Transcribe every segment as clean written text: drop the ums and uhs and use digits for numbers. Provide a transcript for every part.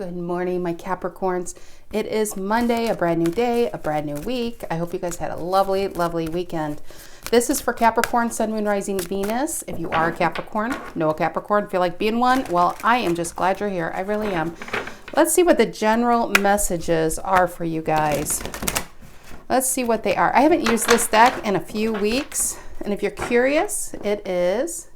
Good morning, my Capricorns. It is Monday, a brand new day, a brand new week. I hope you guys had a lovely, lovely weekend. This is for Capricorn, Sun, Moon, Rising, Venus. If you are a Capricorn, know a Capricorn, feel like being one, well, I am just glad you're here. I really am. Let's see what the general messages are for you guys. Let's see what they are. I haven't used this deck in a few weeks, and if you're curious, it is...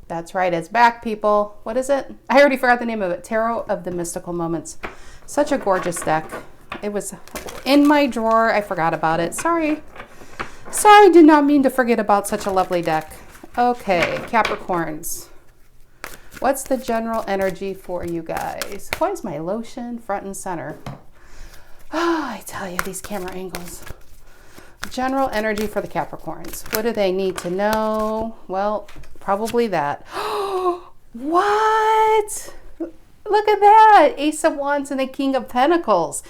That's right, it's back, people. What is it? I already forgot the name of it. Tarot of the Mystical Moments. Such a gorgeous deck. It was in my drawer. I forgot about it. Sorry. Sorry, did not mean to forget about such a lovely deck. Okay, Capricorns. What's the general energy for you guys? Why is my lotion front and center? Oh, I tell you, these camera angles. General energy for the Capricorns. What do they need to know? Well, probably that. What? Look at that. Ace of Wands and the King of Pentacles.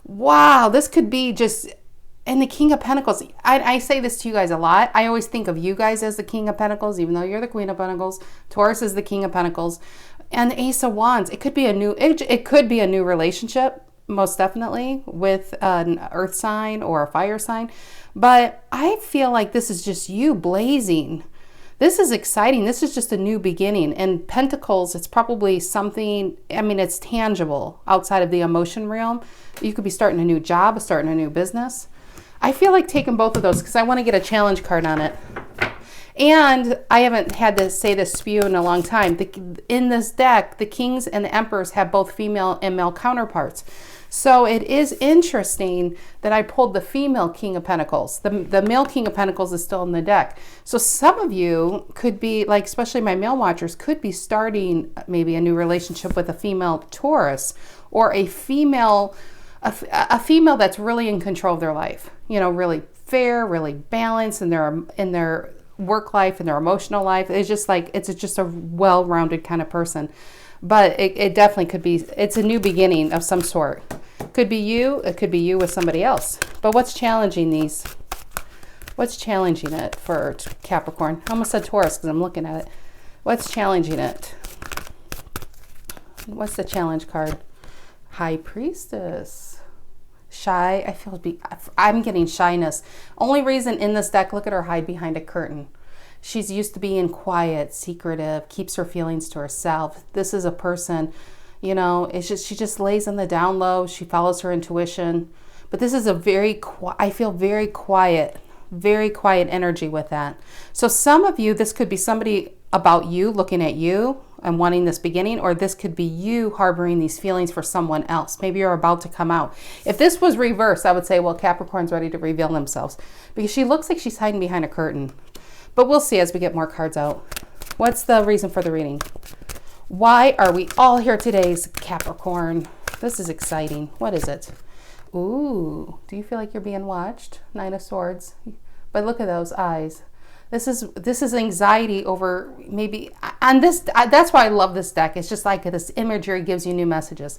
Wow, this could be just... And the King of Pentacles. I say this to you guys a lot. I always think of you guys as the King of Pentacles, even though you're the Queen of Pentacles. Taurus is the King of Pentacles. And the Ace of Wands. It could be a new... It could be a new relationship. Most definitely with an earth sign or a fire sign. But I feel like this is just you blazing. This is exciting. This is just a new beginning. And Pentacles, it's probably something, I mean, it's tangible outside of the emotion realm. You could be starting a new job, starting a new business. I feel like taking both of those because I want to get a challenge card on it. And I haven't had to say this spew in a long time. In this deck, the Kings and the Emperors have both female and male counterparts. So it is interesting that I pulled the female King of Pentacles. The male King of Pentacles is still in the deck. So some of you could be, like, especially my male watchers, could be starting maybe a new relationship with a female Taurus or a female that's really in control of their life. You know, really fair, really balanced in their work life and their emotional life. It's just like, it's just a well-rounded kind of person. But it definitely could be, it's a new beginning of some sort. Could be you, it could be you with somebody else. But what's challenging these? What's challenging it for Capricorn? I almost said Taurus because I'm looking at it. What's challenging it? What's the challenge card? High Priestess. Shy, I'm getting shyness. Only reason in this deck, look at her hide behind a curtain. She's used to being quiet, secretive, keeps her feelings to herself. This is a person, you know, it's just, she just lays on the down low. She follows her intuition. But this is I feel very quiet energy with that. So some of you, this could be somebody about you looking at you and wanting this beginning, or this could be you harboring these feelings for someone else. Maybe you're about to come out. If this was reversed, I would say, well, Capricorn's ready to reveal themselves because she looks like she's hiding behind a curtain. But we'll see as we get more cards out. What's the reason for the reading? Why are we all here today, Capricorn? This is exciting. What is it? Ooh, do you feel like you're being watched? Nine of Swords. But look at those eyes. This is anxiety over maybe, and this, that's why I love this deck. It's just like this imagery gives you new messages.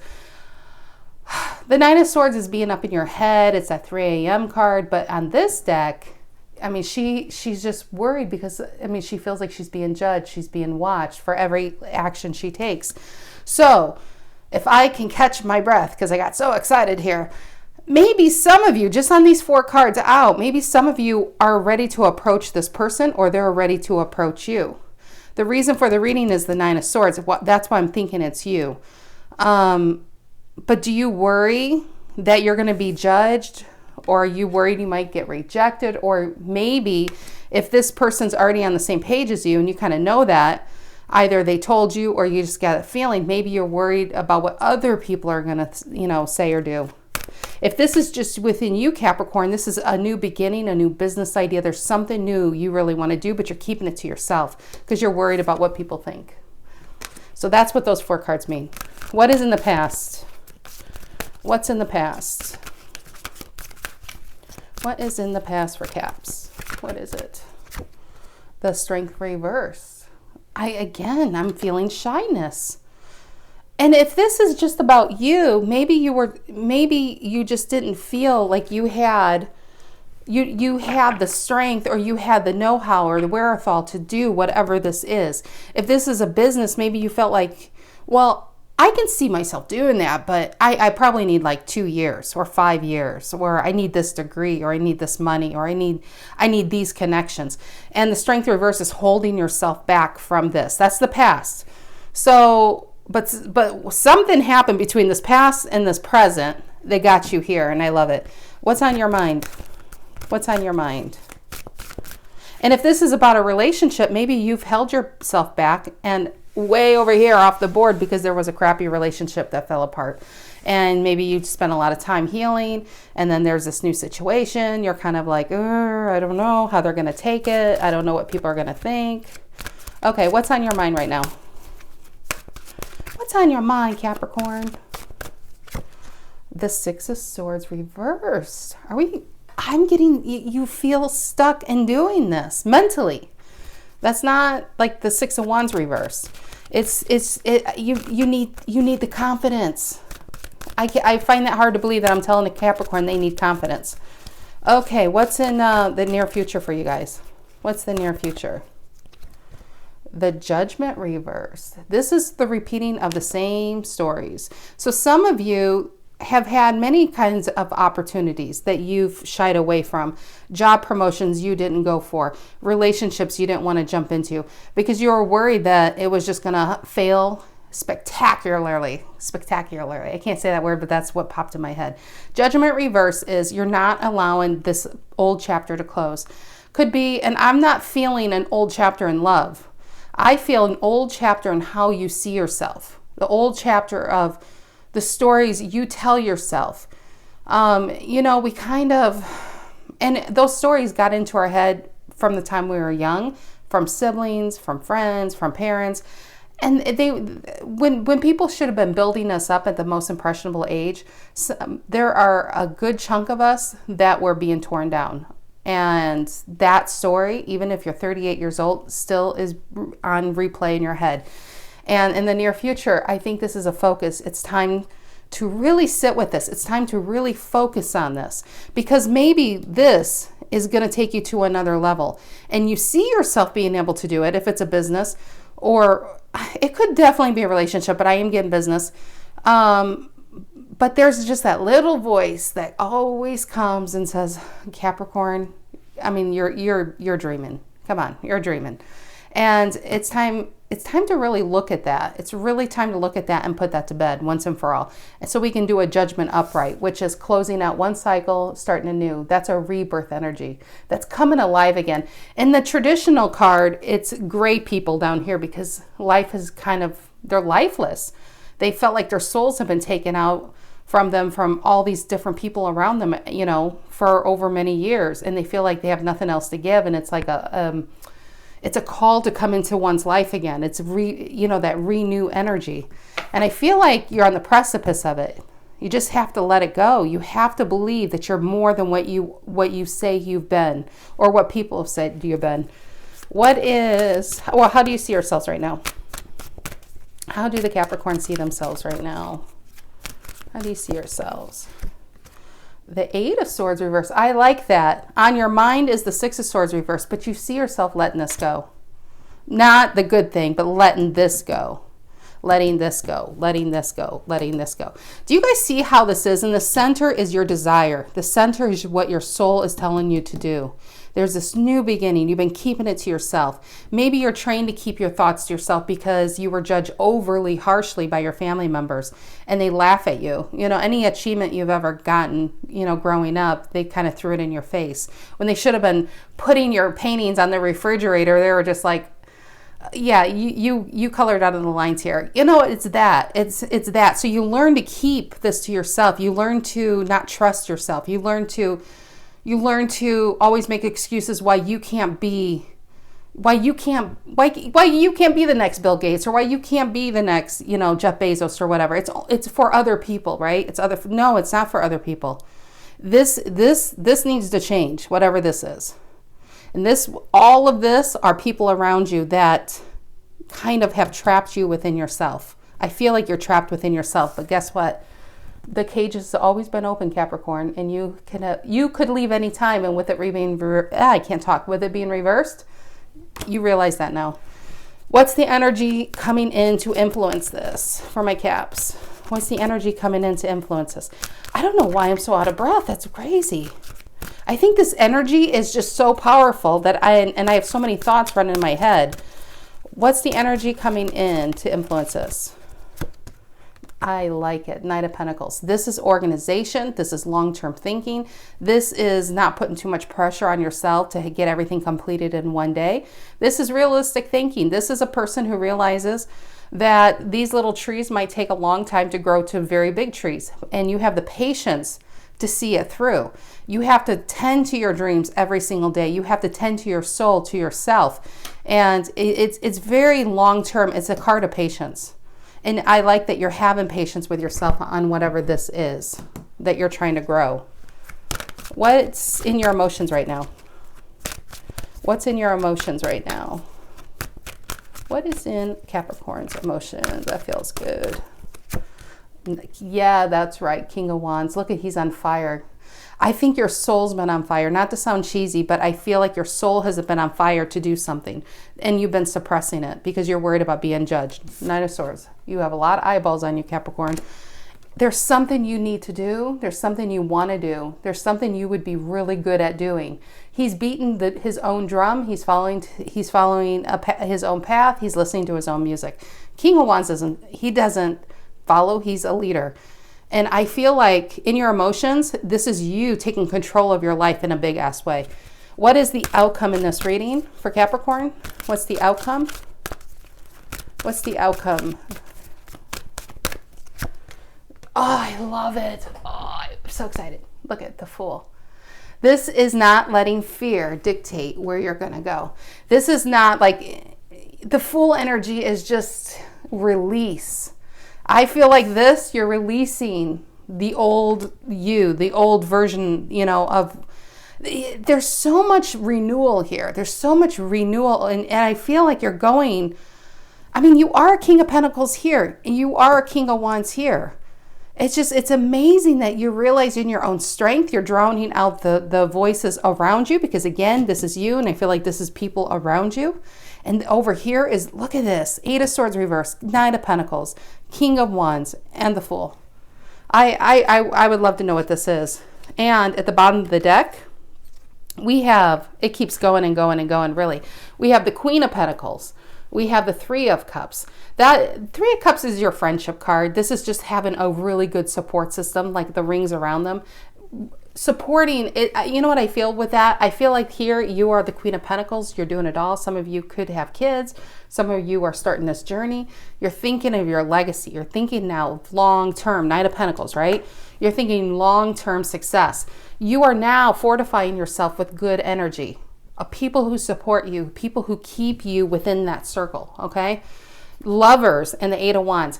The Nine of Swords is being up in your head. It's that 3 a.m. card. But on this deck, I mean, she's just worried because, I mean, she feels like she's being judged. She's being watched for every action she takes. So if I can catch my breath, because I got so excited here, maybe some of you, just on these 4 cards out, maybe some of you are ready to approach this person or they're ready to approach you. The reason for the reading is the Nine of Swords. That's why I'm thinking it's you. But do you worry that you're going to be judged? Or are you worried you might get rejected? Or maybe if this person's already on the same page as you and you kind of know that, either they told you or you just got a feeling, maybe you're worried about what other people are going to, you know, say or do. If this is just within you, Capricorn, this is a new beginning, a new business idea. There's something new you really want to do, but you're keeping it to yourself because you're worried about what people think. So that's what those 4 cards mean. What is in the past? What's in the past? What is in the past for Caps? What is it? The Strength reverse. I'm feeling shyness. And if this is just about you, maybe you just didn't feel like you had the strength or you had the know-how or the wherewithal to do whatever this is. If this is a business, maybe you felt like, well, I can see myself doing that, but I probably need like 2 years or 5 years, or I need this degree, or I need this money, or I need these connections. And the Strength reverse is holding yourself back from this. That's the past. So, but something happened between this past and this present that got you here, and I love it. What's on your mind? What's on your mind? And if this is about a relationship, maybe you've held yourself back and way over here off the board because there was a crappy relationship that fell apart. And maybe you spent a lot of time healing, and then there's this new situation. You're kind of like, I don't know how they're going to take it. I don't know what people are going to think. Okay, what's on your mind right now? What's on your mind, Capricorn? The Six of Swords reversed. I'm getting, you feel stuck in doing this mentally. That's not like the Six of Wands reverse. You need the confidence. I find that hard to believe that I'm telling a Capricorn they need confidence. Okay, what's in the near future for you guys? What's the near future? The Judgment reverse. This is the repeating of the same stories. So some of you have had many kinds of opportunities that you've shied away from. Job promotions you didn't go for. Relationships you didn't want to jump into because you were worried that it was just going to fail spectacularly. I can't say that word, but that's what popped in my head. Judgment reverse is you're not allowing this old chapter to close. Could be, and I'm not feeling an old chapter in love. I feel an old chapter in how you see yourself. The old chapter of the stories you tell yourself. We kind of, and those stories got into our head from the time we were young, from siblings, from friends, from parents. And when people should have been building us up at the most impressionable age, there are a good chunk of us that were being torn down. And that story, even if you're 38 years old, still is on replay in your head. And in the near future, I think this is a focus. It's time to really sit with this. It's time to really focus on this, because maybe this is going to take you to another level and you see yourself being able to do it if it's a business, or it could definitely be a relationship, but I am getting business. But there's just that little voice that always comes and says, Capricorn, I mean, you're dreaming. Come on, you're dreaming. And it's time to really look at that. It's really time to look at that and put that to bed once and for all. And so we can do a judgment upright, which is closing out one cycle, starting a new. That's a rebirth energy. That's coming alive again. In the traditional card, it's gray people down here because life is they're lifeless. They felt like their souls have been taken out from them, from all these different people around them, for over many years. And they feel like they have nothing else to give. And it's like it's a call to come into one's life again. It's that renew energy. And I feel like you're on the precipice of it. You just have to let it go. You have to believe that you're more than what you say you've been, or what people have said you've been. How do you see yourselves right now? How do the Capricorn see themselves right now? How do you see yourselves? The Eight of Swords reverse. I like that. On your mind is the Six of Swords reverse, but you see yourself letting this go. Not the good thing, but letting this go. Letting this go. Letting this go. Letting this go. Do you guys see how this is? And the center is your desire. The center is what your soul is telling you to do. There's this new beginning. You've been keeping it to yourself. Maybe you're trained to keep your thoughts to yourself because you were judged overly harshly by your family members and they laugh at you. Any achievement you've ever gotten, growing up, they kind of threw it in your face. When they should have been putting your paintings on the refrigerator, they were just like, yeah, you colored out of the lines here. It's that. It's that. So you learn to keep this to yourself. You learn to not trust yourself. You learn to always make excuses why you can't be the next Bill Gates, or why you can't be the next, Jeff Bezos or whatever. It's for other people, right? It's not for other people. This needs to change, whatever this is. And all of this are people around you that kind of have trapped you within yourself. I feel like you're trapped within yourself, but guess what? The cage has always been open, Capricorn, and you could leave any time. And with it being with it being reversed, you realize that now. What's the energy coming in to influence this for my Caps? What's the energy coming in to influence this? I don't know why I'm so out of breath. That's crazy. I think this energy is just so powerful that I have so many thoughts running in my head. What's the energy coming in to influence this? I like it. Knight of Pentacles. This is organization. This is long-term thinking. This is not putting too much pressure on yourself to get everything completed in one day. This is realistic thinking. This is a person who realizes that these little trees might take a long time to grow to very big trees, and you have the patience to see it through. You have to tend to your dreams every single day. You have to tend to your soul, to yourself. And it's very long-term. It's a card of patience. And I like that you're having patience with yourself on whatever this is that you're trying to grow. What's in your emotions right now? What's in your emotions right now? What is in Capricorn's emotions? That feels good. Yeah, that's right. King of Wands. Look at, he's on fire. I think your soul's been on fire. Not to sound cheesy, but I feel like your soul has been on fire to do something. And you've been suppressing it because you're worried about being judged. Knight of Swords. You have a lot of eyeballs on you, Capricorn. There's something you need to do. There's something you want to do. There's something you would be really good at doing. He's beaten his own drum. He's following his own path. He's listening to his own music. King of Wands doesn't follow. He's a leader. And I feel like in your emotions, this is you taking control of your life in a big ass way. What is the outcome in this reading for Capricorn? What's the outcome? What's the outcome? Oh, I love it. Oh, I'm so excited. Look at the Fool. This is not letting fear dictate where you're going to go. This is not like, the Fool energy is just release. I feel like this, you're releasing the old you, the old version, there's so much renewal here. There's so much renewal. And I feel like you're going, you are a King of Pentacles here, and you are a King of Wands here. It's amazing that you realize in your own strength, you're drowning out the voices around you, because again, this is you, and I feel like this is people around you. And over here is, look at this, 8 of Swords reversed, 9 of Pentacles, King of Wands, and the Fool. I would love to know what this is. And at the bottom of the deck, we have, it keeps going and going and going, really. We have the Queen of Pentacles. We have the 3 of Cups. That 3 of Cups is your friendship card. This is just having a really good support system, like the rings around them. Supporting it, you know what I feel with that? I feel like here you are the Queen of Pentacles. You're doing it all. Some of you could have kids. Some of you are starting this journey. You're thinking of your legacy. You're thinking now long-term, Knight of Pentacles, right? You're thinking long-term success. You are now fortifying yourself with good energy. People who support you, people who keep you within that circle, okay? Lovers and the 8 of Wands.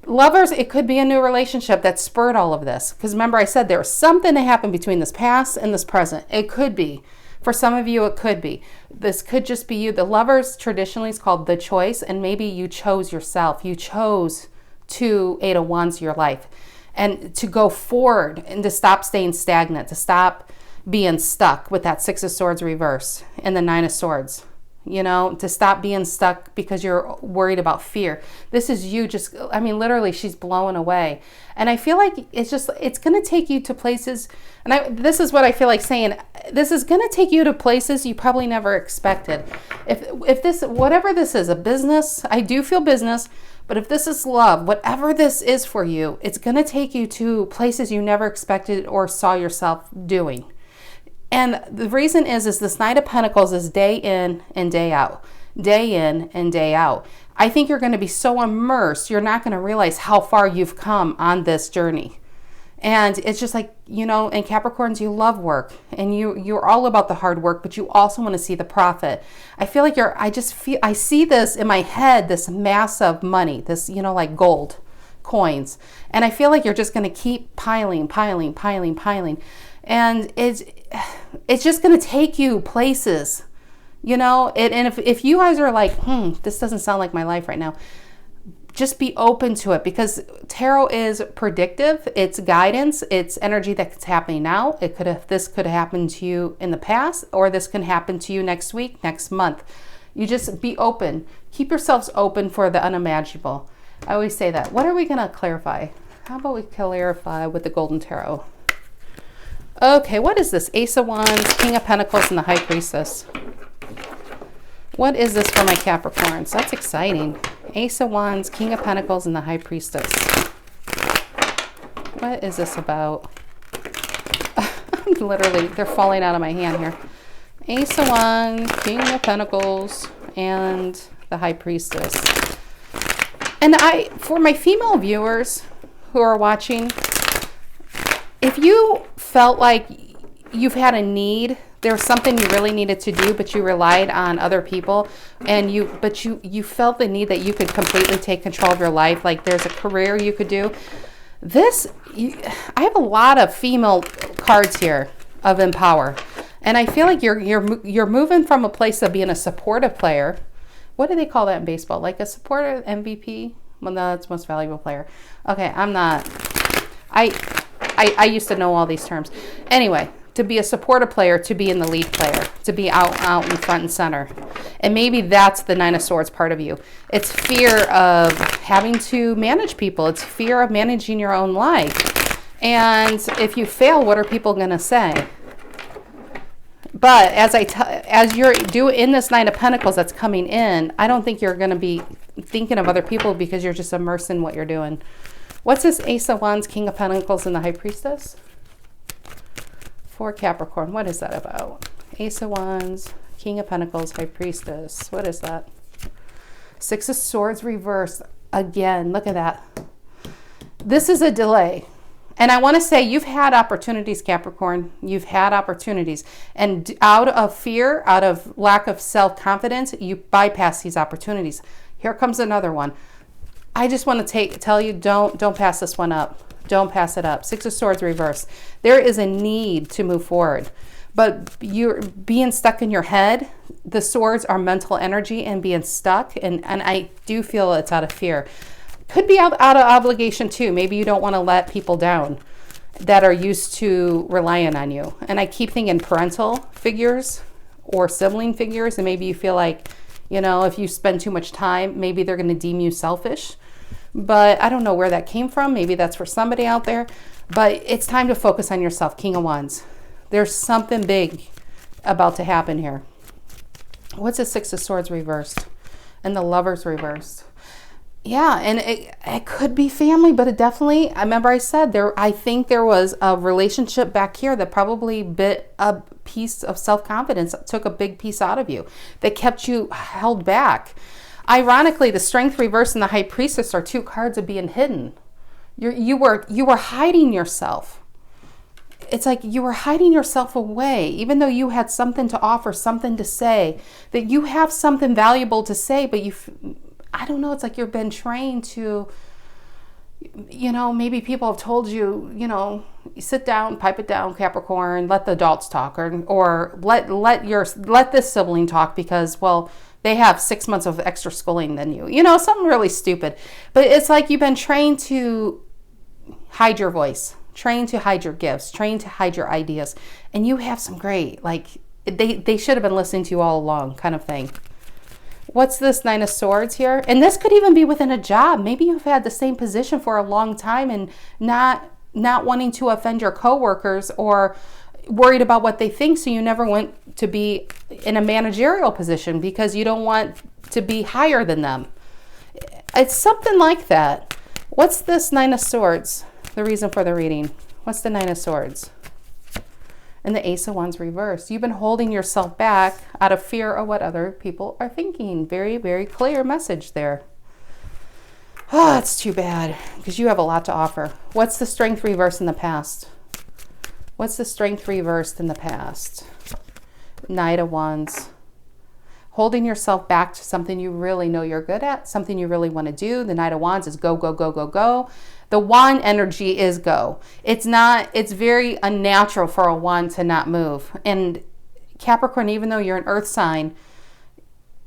Lovers, it could be a new relationship that spurred all of this. Because remember, I said there was something that happened between this past and this present. It could be. For some of you, it could be. This could just be you. The Lovers traditionally is called the choice, and maybe you chose yourself. You chose to 8 of Wands your life. And to go forward and to stop staying stagnant, to stop being stuck with that 6 of Swords reverse and the 9 of Swords. To stop being stuck because you're worried about fear. This is you just, literally she's blowing away. And I feel like it's going to take you to places. And this is what I feel like saying. This is going to take you to places you probably never expected. If this, whatever this is, a business, I do feel business, but if this is love, whatever this is for you, it's going to take you to places you never expected or saw yourself doing. And the reason is this Knight of Pentacles is day in and day out. Day in and day out. I think you're going to be so immersed, you're not going to realize how far you've come on this journey. And it's just like, in Capricorns, you love work. And you're all about the hard work, but you also want to see the profit. I feel like I see this in my head, this mass of money, this, like gold coins. And I feel like you're just going to keep piling. And it's just going to take you places, and if you guys are like, this doesn't sound like my life right now, just be open to it, because tarot is predictive. It's guidance. It's energy that's happening now. This could have happened to you in the past, or this can happen to you next week, next month. You just be open Keep yourselves open for the unimaginable. I always say that. What are we going to clarify? How about we clarify with the Golden Tarot? Okay, what is this? Ace of Wands, King of Pentacles, and the High Priestess. What is this for my Capricorns? That's exciting. Ace of Wands, King of Pentacles, and the High Priestess. What is this about? Literally, they're falling out of my hand here. Ace of Wands, King of Pentacles, and the High Priestess. And for my female viewers who are watching, if you felt like you've had a need, there was something you really needed to do, but you relied on other people, and you felt the need that you could completely take control of your life, like there's a career you could do. I have a lot of female cards here of empower, and I feel like you're moving from a place of being a supportive player. What do they call that in baseball? Like a supporter MVP? Well, no, that's most valuable player. Okay, I'm not. I used to know all these terms. Anyway, to be a supportive player, to be in the lead player, to be out in front and center. And maybe that's the Nine of Swords part of you. It's fear of having to manage people. It's fear of managing your own life. And if you fail, what are people going to say? But as you're doing in this Nine of Pentacles that's coming in, I don't think you're going to be thinking of other people because you're just immersed in what you're doing. What's this Ace of Wands, King of Pentacles, and the High Priestess? For Capricorn, what is that about? Ace of Wands, King of Pentacles, High Priestess. What is that? Six of Swords reversed. Again, look at that. This is a delay. And I want to say you've had opportunities, Capricorn. You've had opportunities. And out of fear, out of lack of self-confidence, you bypass these opportunities. Here comes another one. I just want to tell you, don't pass this one up. Don't pass it up. Six of Swords reversed. There is a need to move forward. But you're being stuck in your head. The swords are mental energy and being stuck. And I do feel it's out of fear. Could be out of obligation too. Maybe you don't want to let people down that are used to relying on you. And I keep thinking parental figures or sibling figures. And maybe you feel like, if you spend too much time, maybe they're going to deem you selfish. But I don't know where that came from. Maybe that's for somebody out there. But it's time to focus on yourself, King of Wands. There's something big about to happen here. What's the Six of Swords reversed? And the Lovers reversed. Yeah, and it could be family, but it definitely, I remember I said I think there was a relationship back here that probably bit a piece of self-confidence, took a big piece out of you, that kept you held back. Ironically, the Strength reverse and the High Priestess are two cards of being hidden. You were hiding yourself. It's like you were hiding yourself away, even though you had something to offer, something to say, that you have something valuable to say, but I don't know, it's like you've been trained to, maybe people have told you, sit down, pipe it down, Capricorn, let the adults talk, or let this sibling talk because, well, they have 6 months of extra schooling than you, something really stupid. But it's like you've been trained to hide your voice, trained to hide your gifts, trained to hide your ideas. And you have some great, like, they should have been listening to you all along kind of thing. What's this Nine of Swords here? And this could even be within a job. Maybe you've had the same position for a long time and not wanting to offend your coworkers or worried about what they think, so you never went to be in a managerial position because you don't want to be higher than them. It's something like that. What's this Nine of Swords? The reason for the reading. What's the Nine of Swords? And the Ace of Wands reversed. You've been holding yourself back out of fear of what other people are thinking. Very, very clear message there. Oh, it's too bad because you have a lot to offer. What's the Strength reversed in the past? What's the Strength reversed in the past? Knight of Wands. Holding yourself back to something you really know you're good at, something you really want to do. The Knight of Wands is go, go, go, go, go. The wand energy is go. It's very unnatural for a wand to not move. And Capricorn, even though you're an earth sign,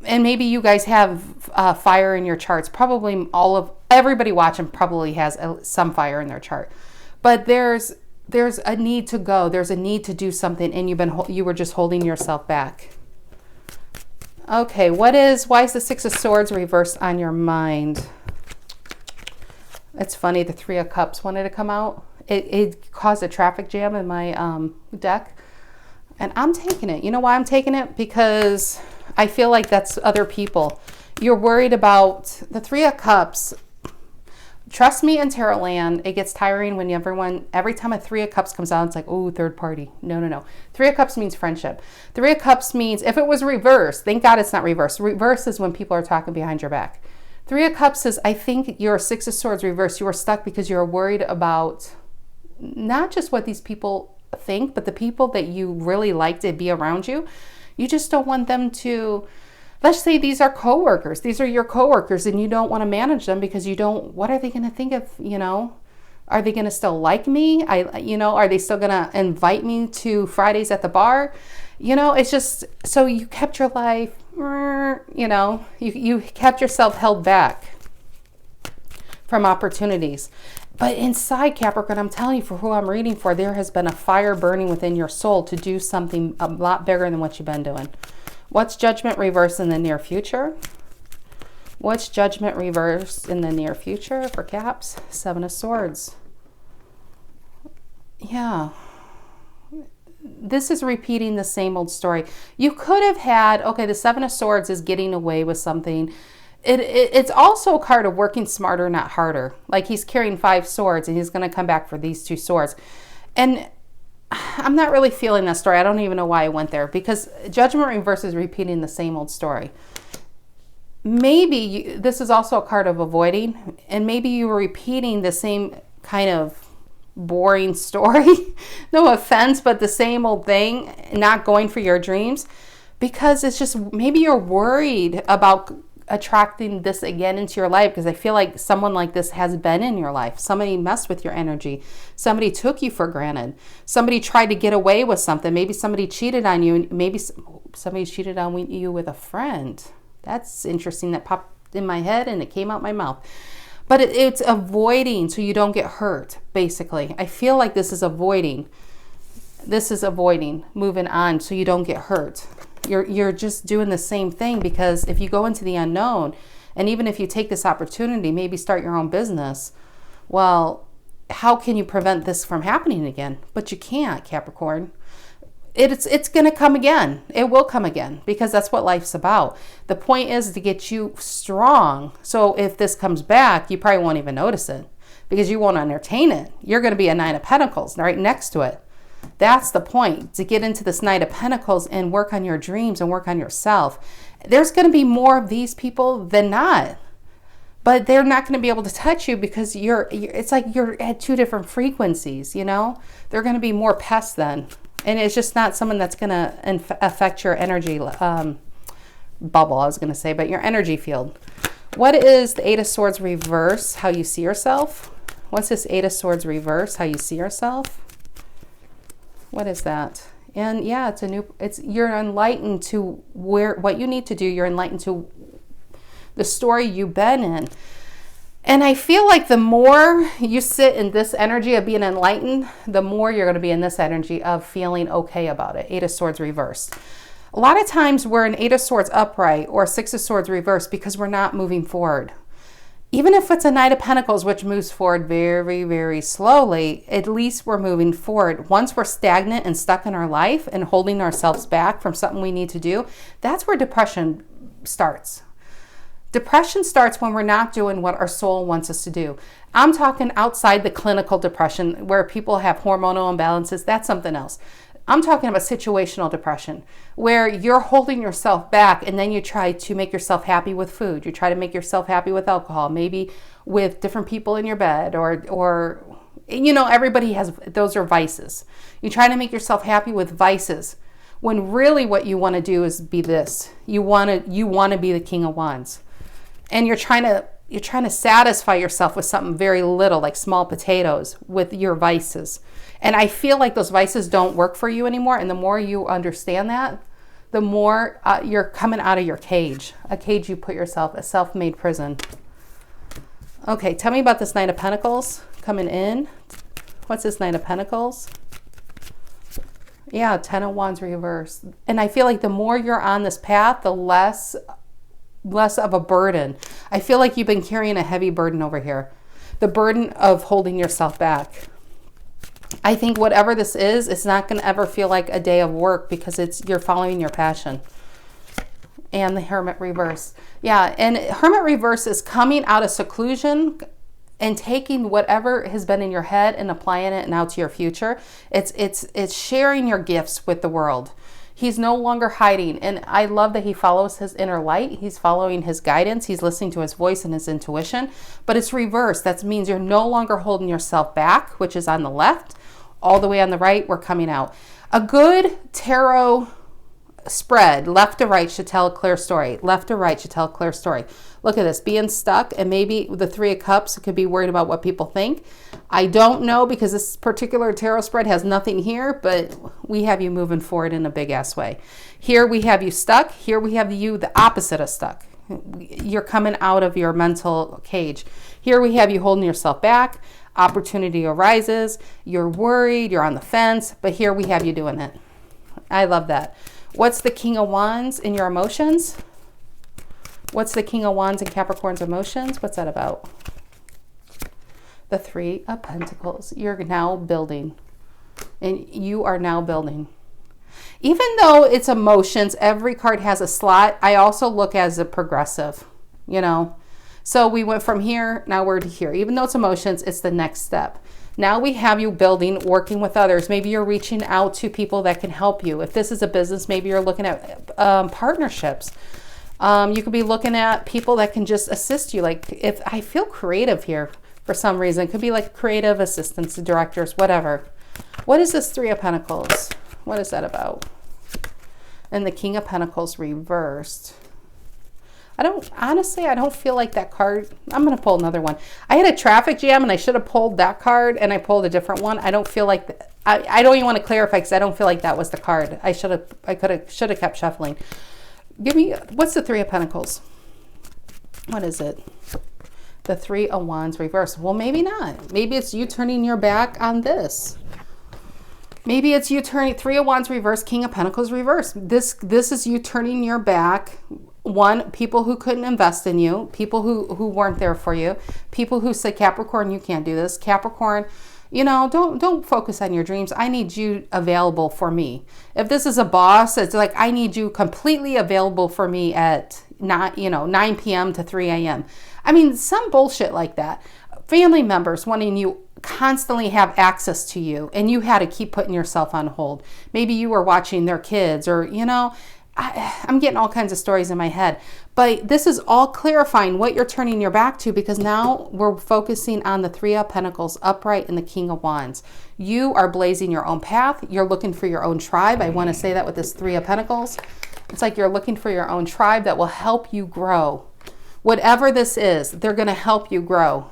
and maybe you guys have fire in your charts, probably everybody watching probably has some fire in their chart. But there's a need to go. There's a need to do something, and you were just holding yourself back. Okay, why is the Six of Swords reversed on your mind? It's funny, the Three of Cups wanted to come out. It caused a traffic jam in my deck. And I'm taking it. You know why I'm taking it? Because I feel like that's other people. You're worried about the Three of Cups. Trust me, in tarot land, it gets tiring when every time a Three of Cups comes out, it's like, oh, third party. No. Three of Cups means friendship. Three of Cups means, if it was reversed, thank God it's not reversed. Reverse is when people are talking behind your back. Three of Cups is, I think your Six of Swords reversed. You are stuck because you're worried about not just what these people think, but the people that you really like to be around you. You just don't want them to, let's say these are coworkers. These are your coworkers and you don't want to manage them because you don't, what are they going to think of, are they going to still like me? Are they still going to invite me to Fridays at the bar? It's just, so you kept your life, you kept yourself held back from opportunities. But inside, Capricorn, I'm telling you, for who I'm reading for, there has been a fire burning within your soul to do something a lot bigger than what you've been doing. What's Judgment reversed in the near future? What's Judgment reversed in the near future for Caps? Seven of Swords. Yeah. This is repeating the same old story. You could have had, okay, the Seven of Swords is getting away with something. It's also a card of working smarter, not harder. Like he's carrying 5 swords and he's going to come back for these 2 swords. And I'm not really feeling that story. I don't even know why I went there, because Judgment reverse is repeating the same old story. Maybe this is also a card of avoiding, and maybe you were repeating the same kind of boring story. No offense, but the same old thing, not going for your dreams, because it's just, maybe you're worried about attracting this again into your life, because I feel like someone like this has been in your life. Somebody messed with your energy. Somebody took you for granted. Somebody tried to get away with something. Maybe somebody cheated on you. Maybe somebody cheated on you with a friend. That's interesting. That popped in my head and it came out my mouth. But it's avoiding so you don't get hurt, basically. I feel like this is avoiding. This is avoiding moving on so you don't get hurt. You're just doing the same thing, because if you go into the unknown, and even if you take this opportunity, maybe start your own business, well, how can you prevent this from happening again? But you can't, Capricorn. It's going to come again. It will come again, because that's what life's about. The point is to get you strong. So if this comes back, you probably won't even notice it, because you won't entertain it. You're going to be a Nine of Pentacles right next to it. That's the point, to get into this Knight of Pentacles and work on your dreams and work on yourself. There's going to be more of these people than not, but they're not going to be able to touch you because it's like you're at 2 different frequencies, They're going to be more pests then. And it's just not someone that's going to affect your energy bubble, I was going to say, but your energy field. What is the Eight of Swords reverse, how you see yourself? What's this Eight of Swords reverse, how you see yourself? What is that? And yeah, you're enlightened to what you need to do. You're enlightened to the story you've been in. And I feel like the more you sit in this energy of being enlightened, the more you're going to be in this energy of feeling okay about it. Eight of Swords reversed. A lot of times we're in Eight of Swords upright or Six of Swords reversed because we're not moving forward. Even if it's a Knight of Pentacles, which moves forward very, very slowly, at least we're moving forward. Once we're stagnant and stuck in our life and holding ourselves back from something we need to do, that's where depression starts. Depression starts when we're not doing what our soul wants us to do. I'm talking outside the clinical depression where people have hormonal imbalances. That's something else. I'm talking about situational depression, where you're holding yourself back and then you try to make yourself happy with food. You try to make yourself happy with alcohol, maybe with different people in your bed, or everybody has, those are vices. You try to make yourself happy with vices when really what you want to do is be this. You want to be the King of Wands. And you're trying to satisfy yourself with something very little, like small potatoes, with your vices. And I feel like those vices don't work for you anymore. And the more you understand that, the more you're coming out of your cage. A cage you put yourself, a self-made prison. Okay, tell me about this Knight of Pentacles coming in. What's this Knight of Pentacles? Yeah, 10 of Wands reverse. And I feel like the more you're on this path, the less of a burden. I feel like you've been carrying a heavy burden over here. The burden of holding yourself back. I think whatever this is, it's not going to ever feel like a day of work because you're following your passion. And the Hermit reverse. Yeah, and Hermit reverse is coming out of seclusion and taking whatever has been in your head and applying it now to your future. It's sharing your gifts with the world. He's no longer hiding. And I love that he follows his inner light. He's following his guidance. He's listening to his voice and his intuition. But it's reversed. That means you're no longer holding yourself back, which is on the left. All the way on the right, we're coming out. A good tarot spread, left to right, should tell a clear story. Left to right should tell a clear story. Look at this, being stuck, and maybe the Three of Cups could be worried about what people think. I don't know, because this particular tarot spread has nothing here, but we have you moving forward in a big ass way. Here we have you stuck. Here we have you the opposite of stuck. You're coming out of your mental cage. Here we have you holding yourself back. Opportunity arises. You're worried. You're on the fence. But here we have you doing it. I love that. What's the King of Wands in your emotions? What's the King of Wands in Capricorn's emotions? What's that about? The Three of Pentacles. You're now building. And you are now building. Even though it's emotions, every card has a slot. I also look as a progressive, you know. So we went from here, now we're to here. Even though it's emotions, it's the next step. Now we have you building, working with others. Maybe you're reaching out to people that can help you. If this is a business, maybe you're looking at partnerships. You could be looking at people that can just assist you. Like, if I feel creative here for some reason, it could be like creative assistants, directors, whatever. What is this Three of Pentacles? What is that about? And the King of Pentacles reversed. Honestly, I don't feel like that card. I'm going to pull another one. I had a traffic jam and I should have pulled that card and I pulled a different one. I don't feel like, I don't even want to clarify because I don't feel like that was the card. I should have kept shuffling. Give me, what's the Three of Pentacles? What is it? The Three of Wands reverse. Well, maybe not. Maybe it's you turning your back on this. Maybe it's you turning, Three of Wands reverse, King of Pentacles reverse. This is you turning your back. One, people who couldn't invest in you, people who weren't there for you, people who said, Capricorn, you can't do this. Capricorn, you know, don't focus on your dreams. I need you available for me. If this is a boss, it's like, I need you completely available for me at 9 p.m. to 3 a.m. I mean, some bullshit like that. Family members wanting you constantly have access to you and you had to keep putting yourself on hold. Maybe you were watching their kids or, you know, I'm getting all kinds of stories in my head, but this is all clarifying what you're turning your back to, because now we're focusing on the Three of Pentacles upright and the King of Wands. You are blazing your own path. You're looking for your own tribe. I want to say that with this Three of Pentacles. It's like you're looking for your own tribe that will help you grow. Whatever this is, they're going to help you grow.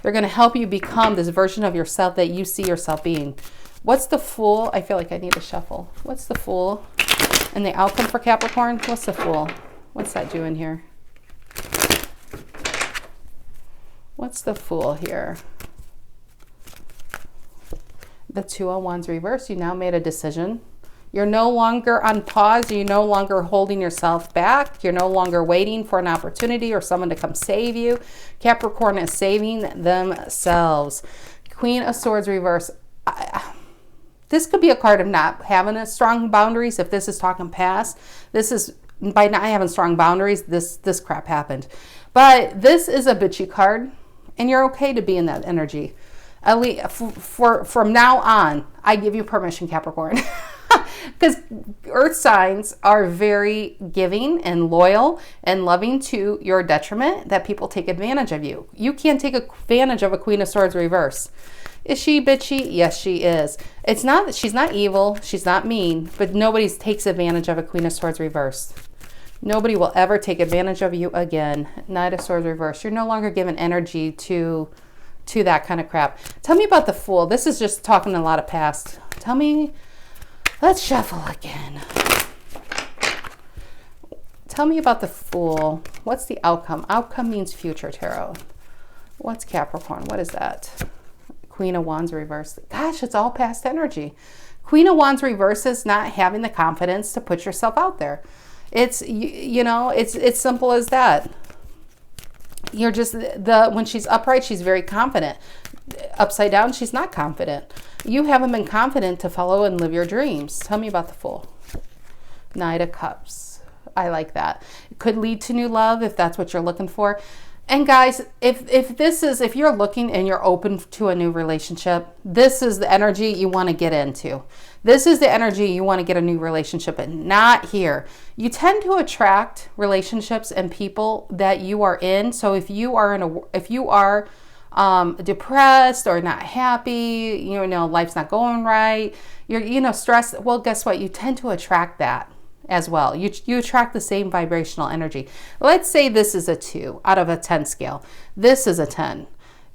They're going to help you become this version of yourself that you see yourself being. What's the Fool? I feel like I need to shuffle. What's the Fool? And the outcome for Capricorn? What's the Fool? What's that doing here? What's the Fool here? The Two of Wands reverse. You now made a decision. You're no longer on pause. You're no longer holding yourself back. You're no longer waiting for an opportunity or someone to come save you. Capricorn is saving themselves. Queen of Swords reverse. This could be a card of not having a strong boundaries. If this is talking past, this is by not having strong boundaries, this crap happened. But this is a bitchy card, and you're okay to be in that energy. At least from now on, I give you permission, Capricorn. Because earth signs are very giving and loyal and loving to your detriment, that people take advantage of you. You can't take advantage of a Queen of Swords reverse. Is she bitchy? Yes, she is. It's not that she's not evil, she's not mean, but nobody takes advantage of a Queen of Swords reverse. Nobody will ever take advantage of you again. Knight of Swords reverse. You're no longer giving energy to that kind of crap. Tell me about the Fool. This is just talking a lot of past. Tell me, let's shuffle again. Tell me about the Fool. What's the outcome? Outcome means future, tarot. What's Capricorn? What is that? Queen of Wands reversed. Gosh, it's all past energy. Queen of Wands reverse is not having the confidence to put yourself out there. It's, it's simple as that. You're just, when she's upright, she's very confident. Upside down, she's not confident. You haven't been confident to follow and live your dreams. Tell me about the Fool. Knight of Cups. I like that. It could lead to new love if that's what you're looking for. And guys, if you're looking and you're open to a new relationship, this is the energy you want to get into. This is the energy you want to get a new relationship in, not here. You tend to attract relationships and people that you are in. So if you are depressed or not happy, life's not going right, you're stressed, well, guess what? You tend to attract that as well. You attract the same vibrational energy. Let's say this is a 2 out of a 10 scale. This is a 10.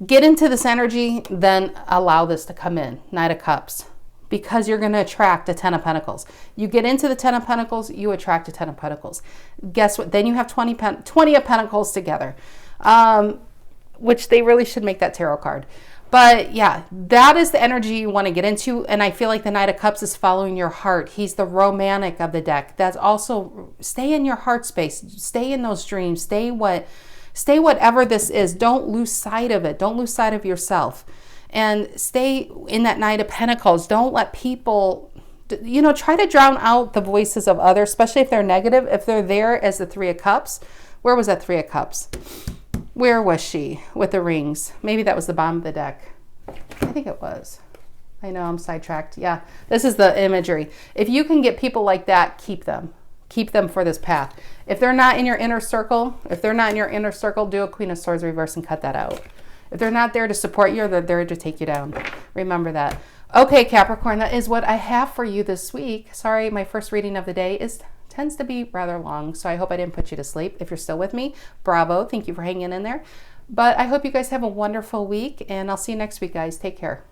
Get into this energy, then allow this to come in. Knight of Cups. Because you're going to attract a 10 of Pentacles. You get into the 10 of Pentacles, you attract a 10 of Pentacles. Guess what? Then you have 20 of Pentacles together. Which they really should make that tarot card. But yeah, that is the energy you want to get into. And I feel like the Knight of Cups is following your heart. He's the romantic of the deck. That's also, stay in your heart space. Stay in those dreams. Stay whatever this is. Don't lose sight of it. Don't lose sight of yourself. And stay in that Knight of Pentacles. Don't let people, try to drown out the voices of others, especially if they're negative. If they're there as the 3 of Cups. Where was that 3 of Cups? Where was she with the rings? Maybe that was the bottom of the deck. I think it was. I know I'm sidetracked. Yeah, this is the imagery. If you can get people like that, keep them. Keep them for this path. If they're not in your inner circle, do a Queen of Swords reverse and cut that out. If they're not there to support you, they're there to take you down. Remember that. Okay, Capricorn, that is what I have for you this week. Sorry, my first reading of the day tends to be rather long, so I hope I didn't put you to sleep. If you're still with me, bravo. Thank you for hanging in there. But I hope you guys have a wonderful week, and I'll see you next week, guys. Take care.